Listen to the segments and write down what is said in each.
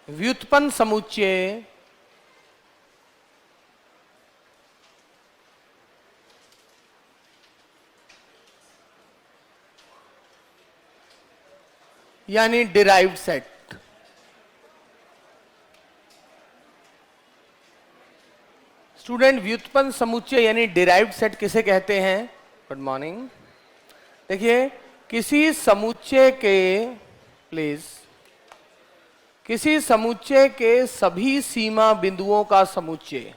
व्युत्पन्न समुच्चय यानी डिराइव्ड सेट। स्टूडेंट, व्युत्पन्न समुच्चय यानी डिराइव्ड सेट किसे कहते हैं? Good morning. देखिए, किसी समुच्चय के प्लीज किसी समुच्चय के सभी सीमा बिंदुओं का समुच्चय,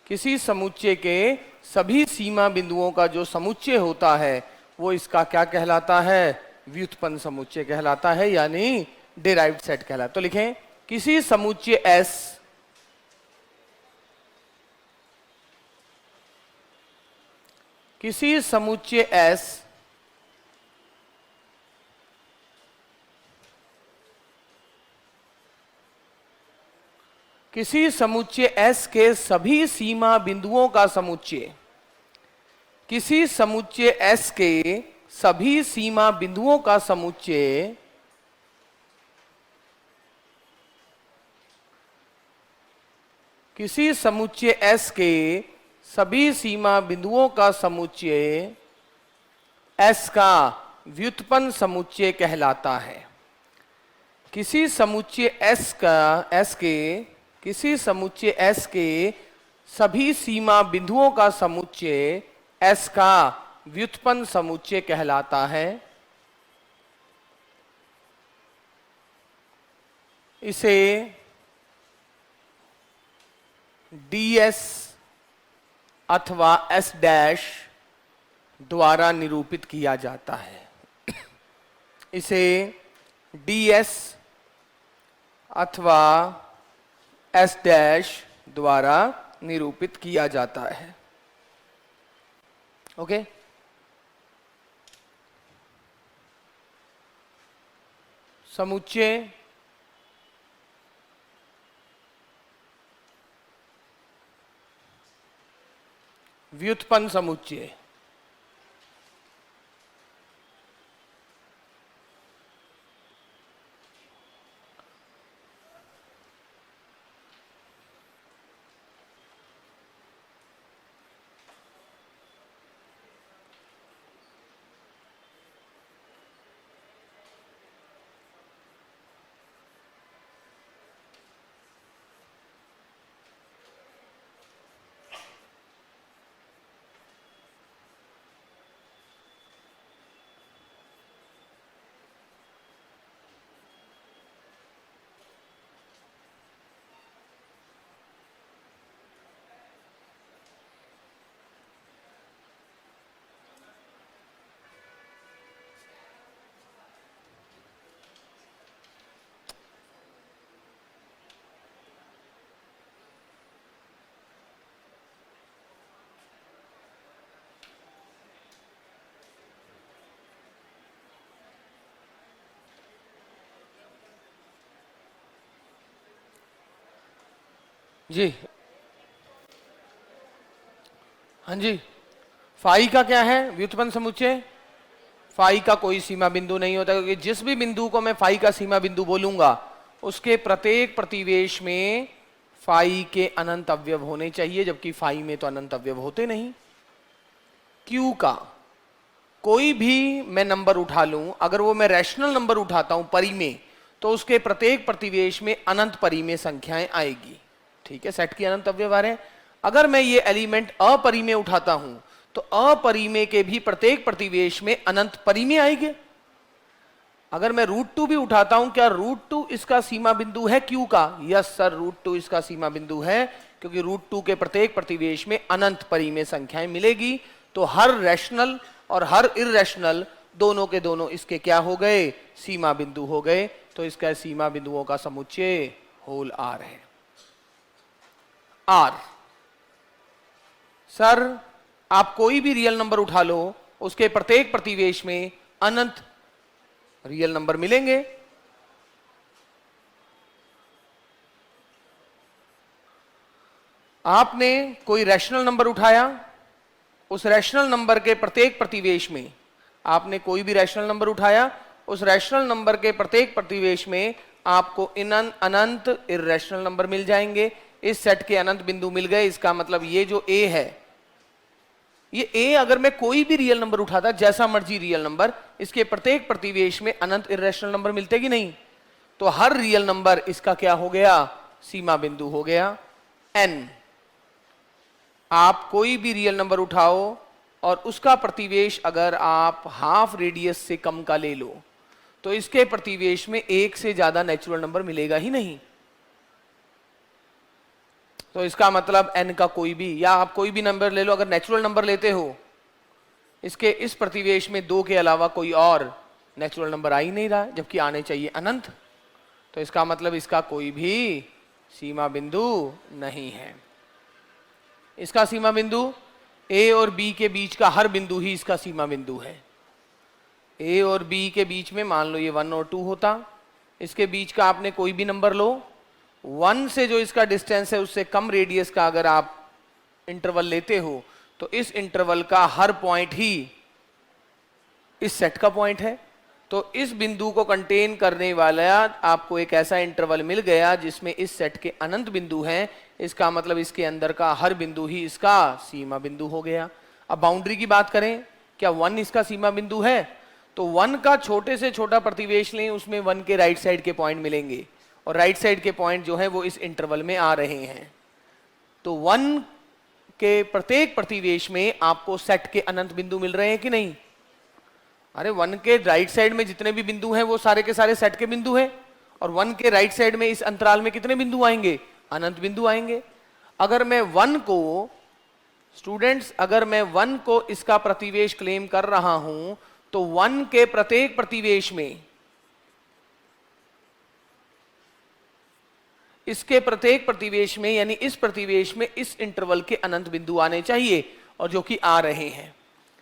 किसी समुच्चय के सभी सीमा बिंदुओं का जो समुच्चय होता है वो इसका क्या कहलाता है? व्युत्पन्न समुच्चय कहलाता है, यानी डिराइव्ड सेट कहलाता है। तो लिखें, किसी समुच्चय S किसी समुच्चय S किसी समुच्चय S के सभी सीमा बिंदुओं का समुच्चय, किसी समुच्चय S के सभी सीमा बिंदुओं का समुच्चय किसी समुच्चय S के सभी सीमा बिंदुओं का समुच्चय S का व्युत्पन्न समुच्चय कहलाता है। किसी समुच्चय किसी समुच्चय S के सभी सीमा बिंदुओं का समुच्चय S का व्युत्पन्न समुच्चय कहलाता है। इसे ds अथवा S डैश द्वारा निरूपित किया जाता है। इसे ds अथवा S डैश द्वारा निरूपित किया जाता है। ओके? समुच्चय व्युत्पन्न समुच्चय जी। हाँ जी, फाई का क्या है व्युत्पन्न समुच्चय? फाई का कोई सीमा बिंदु नहीं होता, क्योंकि जिस भी बिंदु को मैं फाई का सीमा बिंदु बोलूंगा उसके प्रत्येक प्रतिवेश में फाई के अनंत अवयव होने चाहिए, जबकि फाई में तो अनंत अवयव होते नहीं। क्यू का कोई भी मैं नंबर उठा लूं, अगर वो मैं रैशनल नंबर उठाता हूं परिमेय, तो उसके प्रत्येक प्रतिवेश में अनंत परिमेय संख्याएं आएगी। ठीक है, सेट की अनंत अवयव आ रहे हैं। अगर मैं ये एलिमेंट अपरिमेय उठाता हूं तो अपरिमेय के भी प्रत्येक प्रतिवेश में अनंत परिमेय आएंगे। अगर मैं √2 भी उठाता हूं, क्या √2 इसका सीमा बिंदु है क्यू का? यस सर, √2 इसका सीमा बिंदु है, क्योंकि √2 के प्रत्येक प्रतिवेश में अनंत परिमेय संख्याएं मिलेगी। तो हर रैशनल और हर इररेशनल दोनों के दोनों इसके क्या हो गए? सीमा बिंदु हो गए। तो इसका सीमा बिंदुओं का समुच्चय होल आर है। आर सर, आप कोई भी रियल नंबर उठा लो, उसके प्रत्येक प्रतिवेश में अनंत रियल नंबर मिलेंगे। आपने कोई रैशनल नंबर उठाया, उस रैशनल नंबर के प्रत्येक प्रतिवेश में, आपने कोई भी रैशनल नंबर उठाया, उस रैशनल नंबर के प्रत्येक प्रतिवेश में आपको अनंत इर्रेशनल नंबर मिल जाएंगे। इस सेट के अनंत बिंदु मिल गए, इसका मतलब ये जो ए है, ये ए अगर मैं कोई भी रियल नंबर उठाता, जैसा मर्जी रियल नंबर, इसके प्रत्येक प्रतिवेश में अनंत इर्रेशनल नंबर मिलते कि नहीं? तो हर रियल नंबर इसका क्या हो गया? सीमा बिंदु हो गया एन। आप कोई भी रियल नंबर उठाओ और उसका प्रतिवेश अगर आप हाफ रेडियस से कम का ले लो, तो इसके प्रतिवेश में एक से ज्यादा नेचुरल नंबर मिलेगा ही नहीं। तो इसका मतलब n का कोई भी, या आप कोई भी नंबर ले लो, अगर नेचुरल नंबर लेते हो, इसके इस प्रतिवेश में 2 के अलावा कोई और नेचुरल नंबर आ ही नहीं रहा, जबकि आने चाहिए अनंत। तो इसका मतलब इसका कोई भी सीमा बिंदु नहीं है। इसका सीमा बिंदु a और b के बीच का हर बिंदु ही इसका सीमा बिंदु है। a और b के बीच में मान लो ये 1 और 2 होता, इसके बीच का आपने कोई भी नंबर लो, 1 से जो इसका डिस्टेंस है उससे कम रेडियस का अगर आप इंटरवल लेते हो, तो इस इंटरवल का हर पॉइंट ही इस सेट का पॉइंट है। तो इस बिंदु को कंटेन करने वाला आपको एक ऐसा इंटरवल मिल गया जिसमें इस सेट के अनंत बिंदु हैं। इसका मतलब इसके अंदर का हर बिंदु ही इसका सीमा बिंदु हो गया। अब बाउंड्री की बात करें, क्या 1 इसका सीमा बिंदु है? तो 1 का छोटे से छोटा प्रतिवेश लें, उसमें 1 के राइट साइड के पॉइंट मिलेंगे, और राइट साइड के पॉइंट जो है वो इस इंटरवल में आ रहे हैं। तो 1 के प्रत्येक प्रतिवेश में आपको सेट के अनंत बिंदु मिल रहे हैं कि नहीं? अरे 1 के राइट साइड में जितने भी बिंदु हैं वो सारे के सारे सेट के बिंदु हैं, और 1 के राइट साइड में इस अंतराल में कितने बिंदु आएंगे? अनंत बिंदु आएंगे। अगर मैं 1 को, स्टूडेंट्स, अगर मैं 1 को इसका प्रतिवेश क्लेम कर रहा हूं, तो 1 के प्रत्येक प्रतिवेश में, इसके प्रत्येक प्रतिवेश में, यानी इस प्रतिवेश में इस इंटरवल के अनंत बिंदु आने चाहिए, और जो कि आ रहे हैं।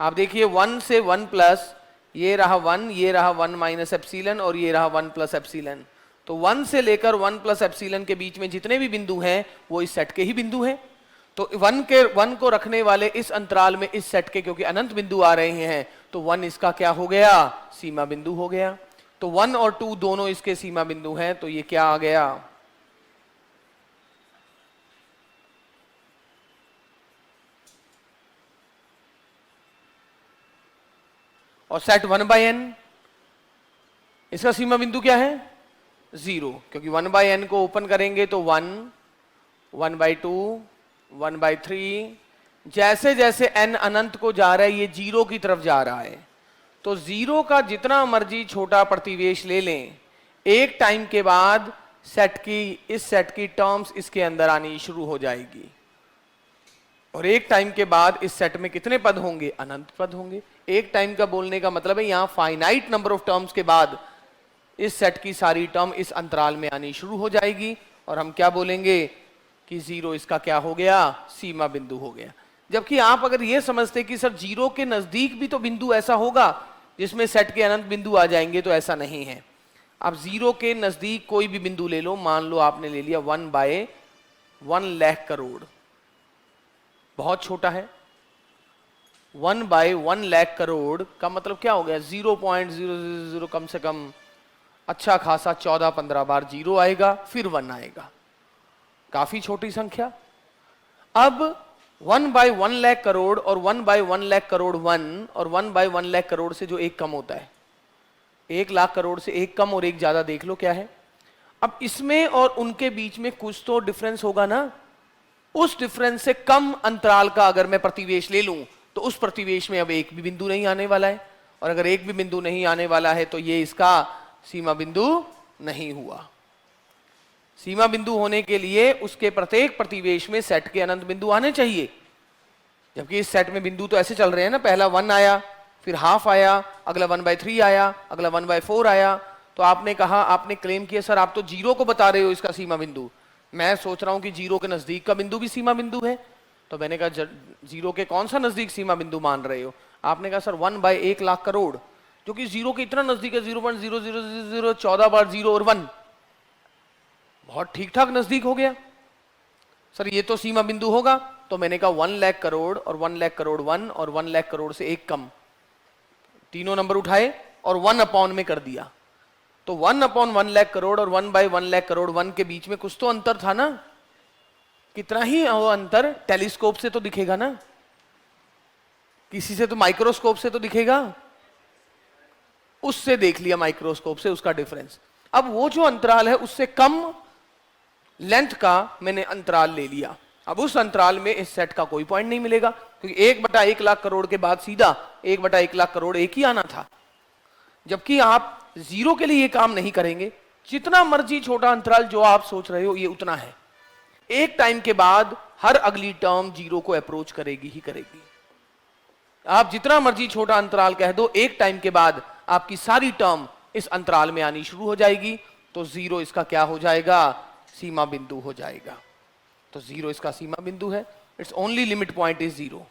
आप देखिए 1 से 1 प्लस, ये रहा 1, ये रहा 1 माइनस एप्सिलन, और ये रहा 1 प्लस एप्सिलन। तो 1 से लेकर 1 प्लस एप्सिलन के बीच में जितने भी बिंदु हैं वो इस सेट के ही बिंदु हैं। तो 1 को रखने वाले इस अंतराल में इस सेट के क्योंकि अनंत बिंदु आ रहे हैं, तो 1 इसका क्या हो गया? सीमा बिंदु हो गया। तो 1 और 2 दोनों इसके सीमा बिंदु हैं, तो ये क्या आ गया? और सेट 1/n, इसका सीमा बिंदु क्या है? 0, क्योंकि 1/n को ओपन करेंगे तो 1, 1/2, 1/3, जैसे जैसे n अनंत को जा रहा है ये 0 की तरफ जा रहा है। तो 0 का जितना मर्जी छोटा प्रतिवेश ले लें, एक टाइम के बाद इस सेट की टर्म्स इसके अंदर आनी शुरू हो जाएगी, और एक टाइम के बाद इस सेट में कितने पद होंगे? अनंत पद होंगे। एक टाइम का बोलने का मतलब है यहां फाइनाइट नंबर ऑफ टर्म्स के बाद इस सेट की सारी टर्म इस अंतराल में आनी शुरू हो जाएगी, और हम क्या बोलेंगे कि 0 इसका क्या हो गया? सीमा बिंदु हो गया। जबकि आप अगर ये समझते कि सर 0 के नजदीक भी तो बिंदु ऐसा होगा जिसमें सेट के अनंत बिंदु आ जाएंगे, तो ऐसा नहीं है। आप 0 के नजदीक कोई भी बिंदु ले लो, मान लो आपने ले लिया 1/1 लाख करोड़, बहुत छोटा है। 1/1 लाख करोड़ का मतलब क्या हो गया? 0.000 कम से कम अच्छा खासा 14-15 बार 0 आएगा, फिर 1 आएगा, काफी छोटी संख्या। अब 1/1 लाख करोड़ और 1/1 लाख करोड़ 1 और 1/1 लाख करोड़ से जो एक कम होता है, 1 लाख करोड़ से एक कम और एक ज्यादा, देख लो क्या है। अब इसमें और उनके बीच में कुछ तो डिफरेंस होगा ना। उस डिफरेंस से कम अंतराल का अगर मैं प्रतिवेश ले लूं, तो उस प्रतिवेश में अब एक भी बिंदु नहीं आने वाला है, और अगर एक भी बिंदु नहीं आने वाला है तो ये इसका सीमा बिंदु नहीं हुआ। सीमा बिंदु होने के लिए उसके प्रत्येक प्रतिवेश में सेट के अनंत बिंदु आने चाहिए, जबकि इस सेट में बिंदु तो ऐसे चल रहे हैं ना, पहला 1 आया, फिर हाफ आया, अगला 1/3 आया, अगला 1/4 आया। तो आपने कहा, आपने क्लेम किया सर आप तो 0 को बता रहे हो इसका सीमा बिंदु, मैं सोच रहा हूं कि 0 के नजदीक का बिंदु भी सीमा बिंदु है। तो मैंने कहा 0 के कौन सा नजदीक सीमा बिंदु मान रहे हो? आपने कहा सर 1/1 लाख करोड़, जो कि 0 के इतना नजदीक है, 0.0000 14 बार 0 और 1, बहुत ठीक ठाक नजदीक हो गया। सर ये तो सीमा बिंदु होगा। तो मैंने कहा 1 लाख करोड़ और 1 लाख करोड़ 1 और 1 लाख करोड़ से एक कम, तीनों नंबर उठाए और 1 अपॉन में कर दिया। तो 1/1 लाख करोड़ और 1/1 लाख करोड़ 1 के बीच में कुछ तो अंतर था ना, कितना ही वो अंतर टेलीस्कोप से तो दिखेगा ना, किसी से तो माइक्रोस्कोप से तो दिखेगा, उससे देख लिया माइक्रोस्कोप से उसका डिफरेंस। अब वो जो अंतराल है उससे कम लेंथ का मैंने अंतराल ले लिया, अब उस अंतराल में इस सेट का कोई पॉइंट नहीं मिलेगा, क्योंकि 1/1 लाख करोड़ के बाद सीधा 1/1 लाख करोड़ एक ही आना था। जबकि आप जीरो के लिए ये काम नहीं करेंगे, जितना मर्जी छोटा अंतराल जो आप सोच रहे हो ये उतना है, एक टाइम के बाद हर अगली टर्म जीरो को अप्रोच करेगी ही करेगी। आप जितना मर्जी छोटा अंतराल कह दो, एक टाइम के बाद आपकी सारी टर्म इस अंतराल में आनी शुरू हो जाएगी, तो जीरो इसका क्या हो जाएगा, सीमा बिंदु हो जाएगा। तो जीरो इसका सीमा बिंदु है, it's only limit point is zero.